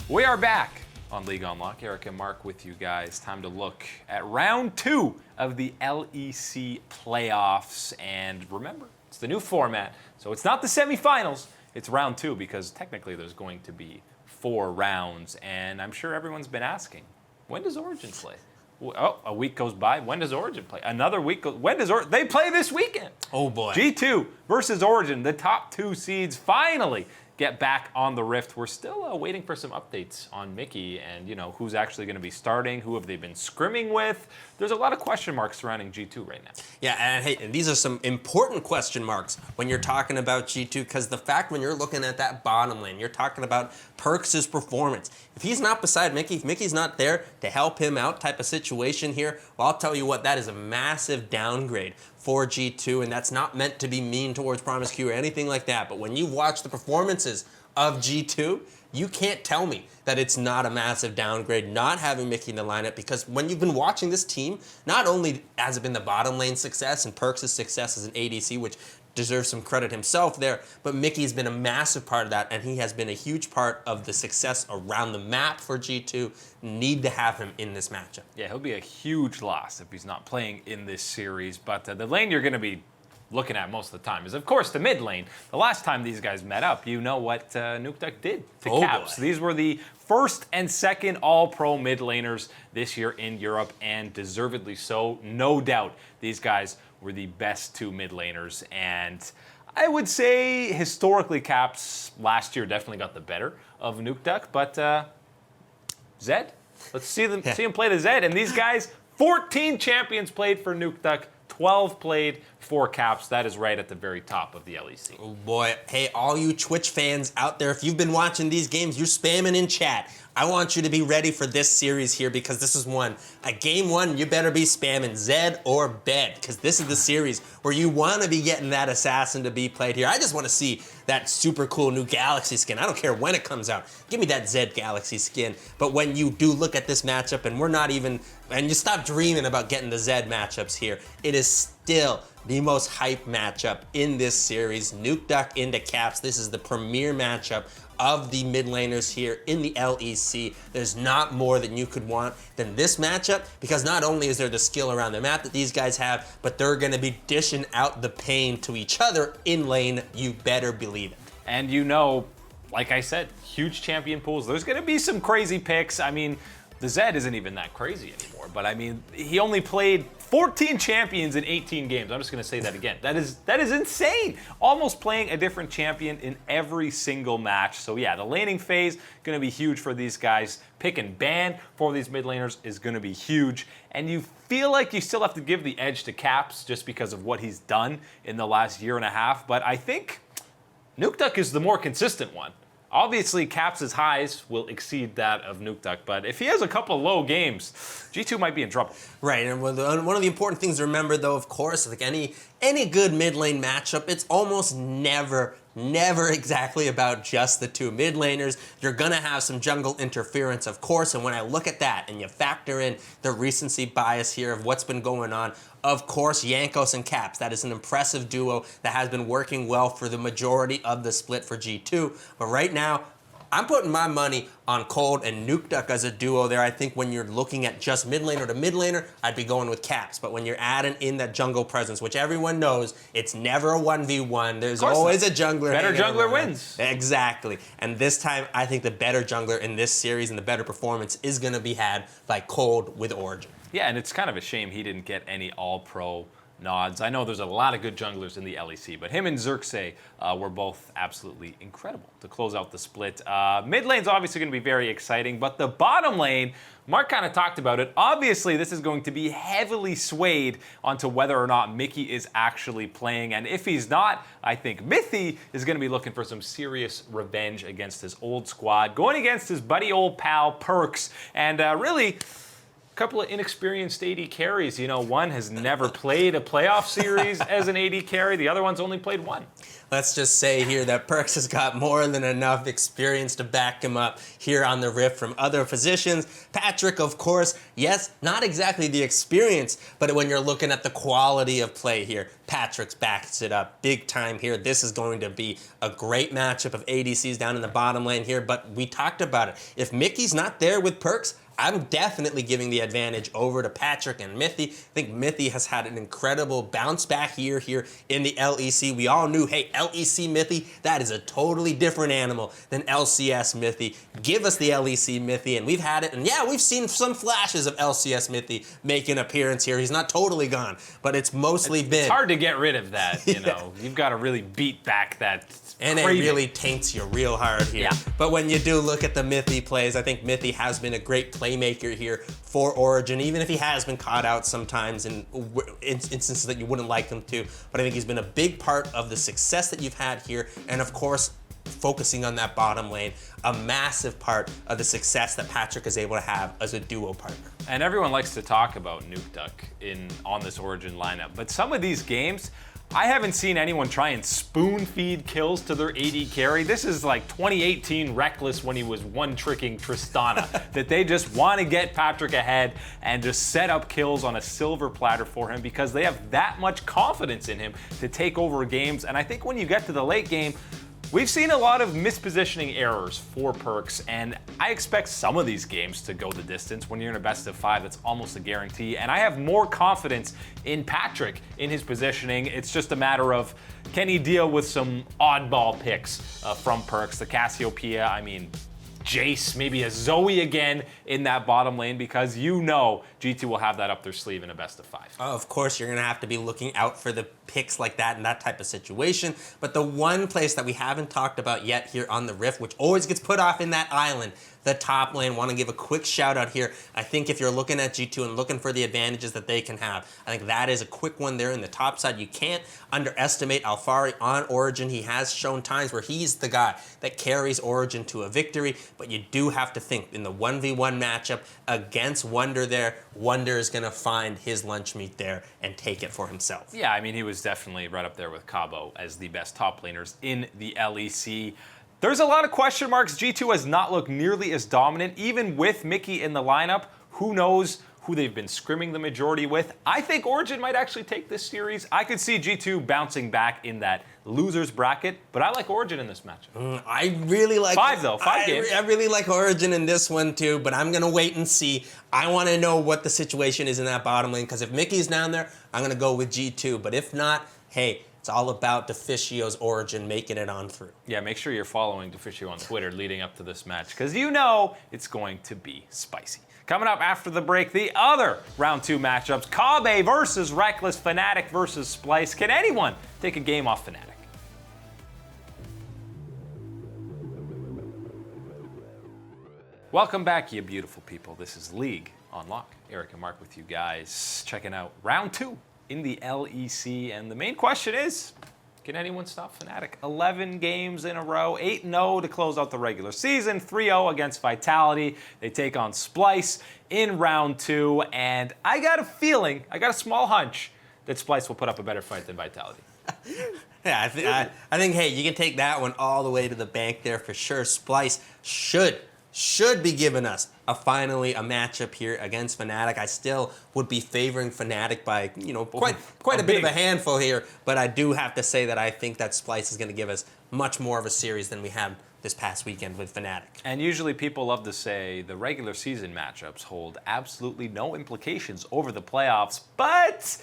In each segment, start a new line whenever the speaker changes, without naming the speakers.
We are back on League Unlock. Eric and Mark with you guys. Time to look at round 2 of the LEC playoffs. And remember, it's the new format. So it's not the semifinals, it's round 2 because technically there's going to be 4 rounds. And I'm sure everyone's been asking, when does Origen play? Oh, a week goes by. When does Origen play? Another week goes. When does They play this weekend?
Oh boy.
G2 versus Origen. The top 2 seeds finally get back on the Rift. We're still waiting for some updates on Mickey and, you know, who's actually going to be starting, who have they been scrimming with. There's a lot of question marks surrounding G2 right now.
Yeah, and hey, and these are some important question marks when you're talking about G2, because the fact when you're looking at that bottom lane, you're talking about Perks' performance. If he's not beside Mickey, if Mickey's not there to help him out type of situation here, well, I'll tell you what, that is a massive downgrade for G2, and that's not meant to be mean towards Promise Q or anything like that, but when you watch the performances of G2, you can't tell me that it's not a massive downgrade not having Mickey in the lineup, because when you've been watching this team, not only has it been the bottom lane success and Perks' success as an ADC, which deserves some credit himself there, but Mickey's been a massive part of that, and he has been a huge part of the success around the map for G2. Need to have him in this matchup.
Yeah, he'll be a huge loss if he's not playing in this series, but the lane you're going to be looking at most of the time is, of course, the mid lane. The last time these guys met up, you know what Nukeduck did to Caps.
Boy.
These were the first and second all-pro mid laners this year in Europe, and deservedly so. No doubt these guys were the best 2 mid laners, and I would say historically Caps last year definitely got the better of Nukeduck, but Zed, let's see him play the Zed, and these guys, 14 champions played for Nukeduck, 12 played for Caps. That is right at the very top of the LEC.
Oh boy. Hey, all you Twitch fans out there, if you've been watching these games, you're spamming in chat. I want you to be ready for this series here, because this is one. At game 1, you better be spamming Zed or Bed, because this is the series where you want to be getting that assassin to be played here. I just want to see that super cool new Galaxy skin. I don't care when it comes out. Give me that Zed Galaxy skin. But when you do look at this matchup, and we're not even, and you stop dreaming about getting the Zed matchups here, it is still the most hype matchup in this series. Nukeduck into Caps. This is the premier matchup of the mid laners here in the LEC. There's not more than you could want than this matchup, because not only is there the skill around the map that these guys have, but they're going to be dishing out the pain to each other in lane. You better believe it.
And you know, like I said, huge champion pools. There's going to be some crazy picks. I mean, the Zed isn't even that crazy anymore, but I mean, he only played 14 champions in 18 games. I'm just going to say that again. That is insane. Almost playing a different champion in every single match. So yeah, the laning phase going to be huge for these guys. Pick and ban for these mid laners is going to be huge. And you feel like you still have to give the edge to Caps just because of what he's done in the last year and a half. But I think Nukeduck is the more consistent one. Obviously, Caps' highs will exceed that of Nukeduck, but if he has a couple low games, G2 might be in trouble.
Right, and one of the important things to remember, though, of course, like any good mid lane matchup, it's almost never exactly about just the 2 mid laners. You're gonna have some jungle interference, of course, and when I look at that and you factor in the recency bias here of what's been going on, of course, Jankos and Caps, that is an impressive duo that has been working well for the majority of the split for G2, but right now, I'm putting my money on Cold and Nukeduck as a duo there. I think when you're looking at just mid laner to mid laner, I'd be going with Caps. But when you're adding in that jungle presence, which everyone knows, it's never a 1v1. There's always a jungler.
Better jungler wins.
Exactly. And this time, I think the better jungler in this series and the better performance is going to be had by Cold with Origen.
Yeah, and it's kind of a shame he didn't get any all-pro nods. I know there's a lot of good junglers in the LEC, but him and Xerxes were both absolutely incredible to close out the split. Mid lane's obviously going to be very exciting, but the bottom lane, Mark kind of talked about it. Obviously, this is going to be heavily swayed onto whether or not Mickey is actually playing, and if he's not, I think Mithy is going to be looking for some serious revenge against his old squad, going against his buddy old pal Perks, and really, couple of inexperienced AD carries. You know, one has never played a playoff series as an AD carry. The other one's only played one.
Let's just say here that Perkz has got more than enough experience to back him up here on the Rift from other positions. Patrick, of course, yes, not exactly the experience, but when you're looking at the quality of play here, Patrick's backs it up big time here. This is going to be a great matchup of ADCs down in the bottom lane here, but we talked about it. If Mickey's not there with Perkz, I'm definitely giving the advantage over to Patrick and Mithy. I think Mithy has had an incredible bounce back year here in the LEC. We all knew, hey, LEC Mithy, that is a totally different animal than LCS Mithy. Give us the LEC Mithy, and we've had it. And yeah, we've seen some flashes of LCS Mithy make an appearance here. He's not totally gone, but it's mostly been...
It's hard to get rid of that, you know. You've got to really beat back that
and
craving.
It really taints you real hard here.
Yeah.
But when you do look at the Mithy plays, I think Mithy has been a great playmaker here for Origen, even if he has been caught out sometimes in instances that you wouldn't like him to. But I think he's been a big part of the success that you've had here. And of course, focusing on that bottom lane, a massive part of the success that Patrick is able to have as a duo partner.
And everyone likes to talk about Nuke Duck on this Origen lineup. But some of these games, I haven't seen anyone try and spoon feed kills to their AD carry. This is like 2018 Reckless when he was one-tricking Tristana, that they just want to get Patrick ahead and just set up kills on a silver platter for him because they have that much confidence in him to take over games. And I think when you get to the late game, we've seen a lot of mispositioning errors for Perkz, and I expect some of these games to go the distance. When you're in a best of 5, that's almost a guarantee. And I have more confidence in Patrick in his positioning. It's just a matter of, can he deal with some oddball picks from Perkz? The Cassiopeia, I mean, Jace, maybe a Zoe again in that bottom lane, because you know G2 will have that up their sleeve in a best of 5.
Of course, you're going to have to be looking out for the picks like that in that type of situation. But the one place that we haven't talked about yet here on the Rift, which always gets put off in that island, the top lane. Want to give a quick shout out here. I think if you're looking at G2 and looking for the advantages that they can have, I think that is a quick one there in the top side. You can't underestimate Alphari on Origen. He has shown times where he's the guy that carries Origen to a victory, but you do have to think in the 1v1 matchup against Wunder there, Wunder is going to find his lunch meat there and take it for himself.
Yeah, I mean, he was definitely right up there with Cabo as the best top laners in the LEC. There's a lot of question marks. G2 has not looked nearly as dominant, even with Mickey in the lineup. Who knows who they've been scrimming the majority with? I think Origen might actually take this series. I could see G2 bouncing back in that losers bracket, but I like Origen in this matchup.
I really like...
5 though, 5 games.
I really like Origen in this one too, but I'm going to wait and see. I want to know what the situation is in that bottom lane, because if Mickey's down there, I'm going to go with G2, but if not, hey, it's all about Deficio's Origen making it on through.
Yeah, make sure you're following Deficio on Twitter leading up to this match, because you know it's going to be spicy. Coming up after the break, the other round 2 matchups, Kabe versus Reckless, Fnatic versus Splyce. Can anyone take a game off Fnatic? Welcome back, you beautiful people. This is League on Lock. Eric and Mark with you guys, checking out round 2 in the LEC, and the main question is, can anyone stop Fnatic? 11 games in a row, 8-0 to close out the regular season, 3-0 against Vitality. They take on Splyce in round 2, and I got a feeling, I got a small hunch that Splyce will put up a better fight than Vitality.
Yeah, I think, hey, you can take that one all the way to the bank there for sure. Splyce should be giving us finally a matchup here against Fnatic. I still would be favoring Fnatic by, you know, quite a bit of a handful here, but I do have to say that I think that Splyce is going to give us much more of a series than we had this past weekend with Fnatic.
And usually people love to say the regular season matchups hold absolutely no implications over the playoffs, but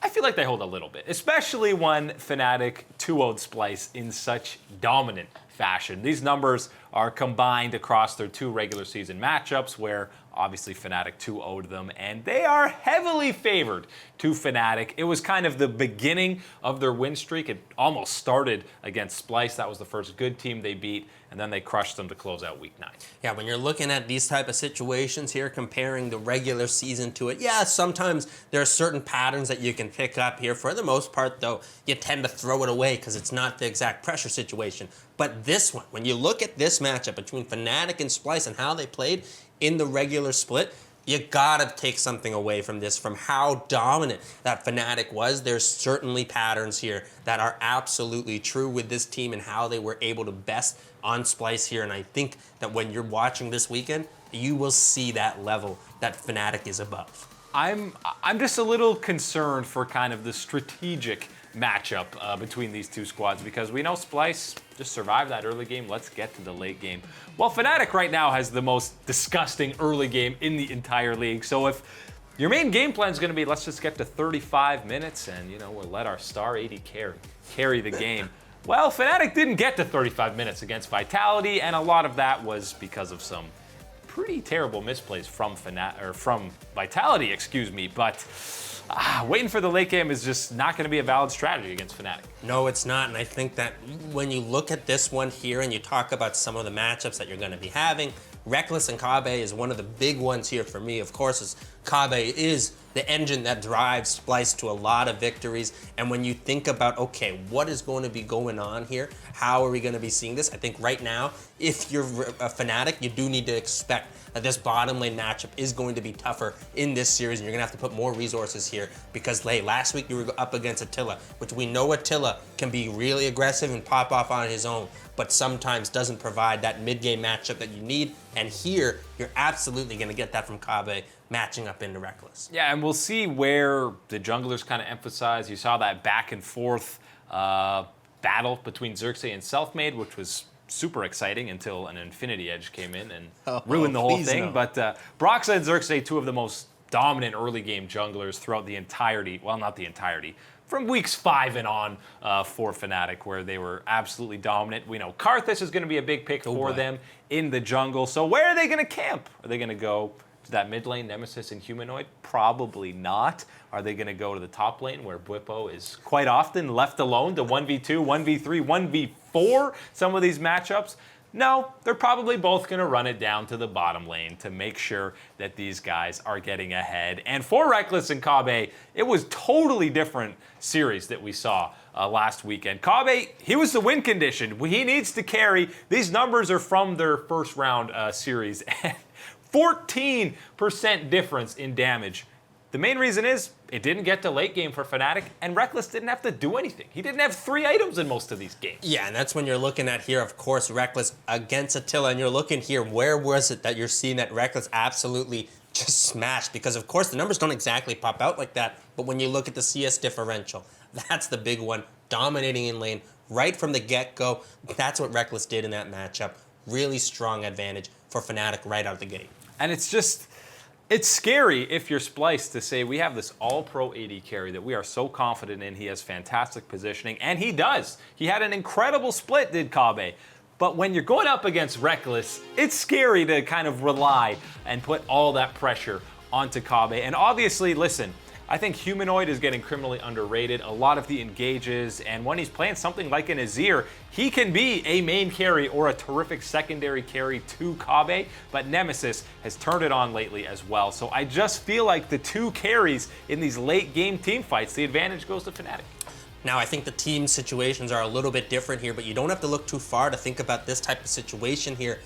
I feel like they hold a little bit, especially when Fnatic 2-0'd Splyce in such dominant fashion. These numbers are combined across their 2 regular season matchups where obviously Fnatic 2-0'd them, and they are heavily favored to Fnatic. It was kind of the beginning of their win streak. It almost started against Splyce. That was the first good team they beat, and then they crushed them to close out week 9.
Yeah, when you're looking at these type of situations here, comparing the regular season to it, yeah, sometimes there are certain patterns that you can pick up here. For the most part, though, you tend to throw it away because it's not the exact pressure situation. But this one, when you look at this matchup between Fnatic and Splyce and how they played in the regular split, You gotta take something away from this, from how dominant that Fnatic was. There's certainly patterns here that are absolutely true with this team and how they were able to best on Splyce here. And I think that when you're watching this weekend, you will see that level that Fnatic is above.
I'm just a little concerned for kind of the strategic matchup between these two squads, because we know Splyce just survived that early game. Let's get to the late game. Well, Fnatic right now has the most disgusting early game in the entire league. So if your main game plan is going to be, let's just get to 35 minutes and, you know, we'll let our star AD carry the game. Well, Fnatic didn't get to 35 minutes against Vitality, and a lot of that was because of some pretty terrible misplays from Vitality, excuse me. But waiting for the late game is just not going to be a valid strategy against Fnatic.
No, it's not. And I think that when you look at this one here and you talk about some of the matchups that you're going to be having, Rekkles and Kobbe is one of the big ones here for me. Of course, as Kobbe is the engine that drives Splyce to a lot of victories. And when you think about, okay, what is going to be going on here? How are we going to be seeing this? I think right now, if you're a Fnatic, you do need to expect that this bottom lane matchup is going to be tougher in this series, and you're going to have to put more resources here because, last week you were up against Attila, which we know Attila can be really aggressive and pop off on his own, but sometimes doesn't provide that mid-game matchup that you need. And here, you're absolutely going to get that from Kobbe matching up into Rekkles.
Yeah, and we'll see where the junglers kind of emphasize. You saw that back and forth battle between Xerxes and Selfmade, which was super exciting until an Infinity Edge came in and ruined the whole thing. No. But Broxah and Xerxes, two of the most dominant early game junglers throughout the entirety, well, not the entirety, from weeks 5 and on for Fnatic, where they were absolutely dominant. We know Karthus is going to be a big pick for them in the jungle. So where are they going to camp? Are they going to go to that mid lane, Nemesis and Humanoid? Probably not. Are they going to go to the top lane, where Bwipo is quite often left alone to 1v2, 1v3, 1v4 some of these matchups? No, they're probably both going to run it down to the bottom lane to make sure that these guys are getting ahead. And for Rekkles and Kobbe, it was totally different series that we saw last weekend. Kobbe, he was the win condition. He needs to carry. These numbers are from their first round series. 14% difference in damage. The main reason is it didn't get to late game for Fnatic, and Rekkles didn't have to do anything. He didn't have 3 items in most of these games.
Yeah, and that's when you're looking at here, of course, Rekkles against Attila, and you're looking here, where was it that you're seeing that Rekkles absolutely just smashed? Because, of course, the numbers don't exactly pop out like that, but when you look at the CS differential, that's the big one, dominating in lane right from the get-go. That's what Rekkles did in that matchup. Really strong advantage for Fnatic right out the gate.
And it's scary if you're Splyce to say we have this all-pro AD carry that we are so confident in. He has fantastic positioning, and he does. He had an incredible split, did Kobbe. But when you're going up against Rekkles, it's scary to kind of rely and put all that pressure onto Kobbe. And obviously, listen, I think Humanoid is getting criminally underrated. A lot of the engages, and when he's playing something like an Azir, he can be a main carry or a terrific secondary carry to Kobbe, but Nemesis has turned it on lately as well. So I just feel like the 2 carries in these late game team fights, the advantage goes to Fnatic.
Now, I think the team situations are a little bit different here, but you don't have to look too far to think about this type of situation here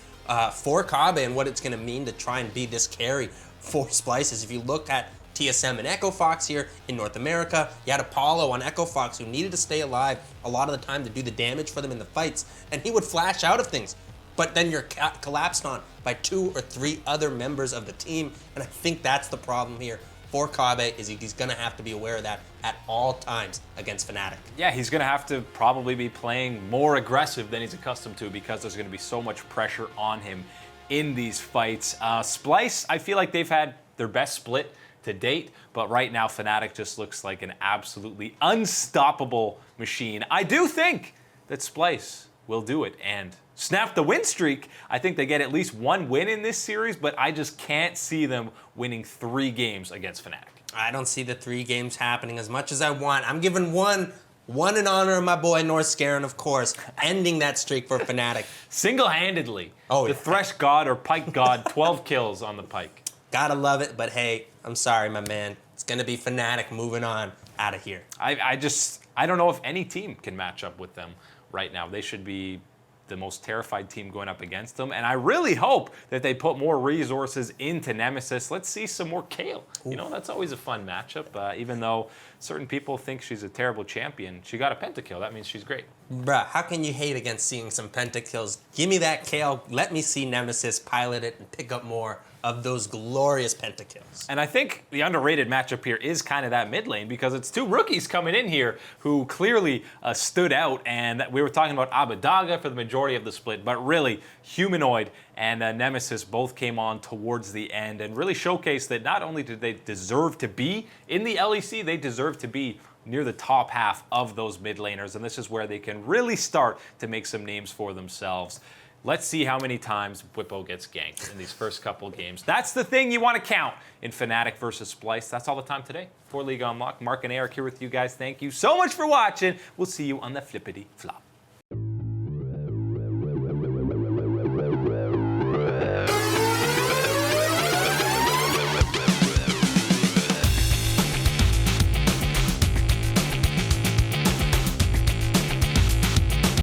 for Kobbe and what it's going to mean to try and be this carry for Splyce. If you look at TSM and Echo Fox here in North America, you had Apollo on Echo Fox who needed to stay alive a lot of the time to do the damage for them in the fights, and he would flash out of things. But then you're collapsed on by 2 or 3 other members of the team, and I think that's the problem here for Kobbe, is he's going to have to be aware of that at all times against Fnatic.
Yeah, he's going to have to probably be playing more aggressive than he's accustomed to, because there's going to be so much pressure on him in these fights. Splyce, I feel like they've had their best split to date, but right now Fnatic just looks like an absolutely unstoppable machine. I do think that Splyce will do it and snap the win streak. I think they get at least 1 win in this series, but I just can't see them winning 3 games against Fnatic.
I don't see the 3 games happening as much as I want. I'm giving one in honor of my boy North Scarin, of course, ending that streak for Fnatic.
Single-handedly.
Oh,
the Thresh God or Pike God, 12 kills on the Pike.
Gotta love it, but hey, I'm sorry, my man. It's gonna be Fnatic moving on out of here.
I don't know if any team can match up with them right now. They should be the most terrified team going up against them. And I really hope that they put more resources into Nemesis. Let's see some more Kayle. You know, that's always a fun matchup, even though certain people think she's a terrible champion. She got a pentakill. That means she's great.
Bruh, how can you hate against seeing some pentakills? Give me that Kayle. Let me see Nemesis pilot it and pick up more of those glorious pentakills.
And I think the underrated matchup here is kind of that mid lane, because it's two rookies coming in here who clearly stood out. And we were talking about Abadaga for the majority of the split, but really Humanoid and Nemesis both came on towards the end and really showcased that not only did they deserve to be in the LEC, they deserve to be near the top half of those mid laners. And this is where they can really start to make some names for themselves. Let's see how many times Bwipo gets ganked in these first couple games. That's the thing you want to count in Fnatic versus Splyce. That's all the time today for League Unlocked. Mark and Eric here with you guys. Thank you so much for watching. We'll see you on the flippity flop.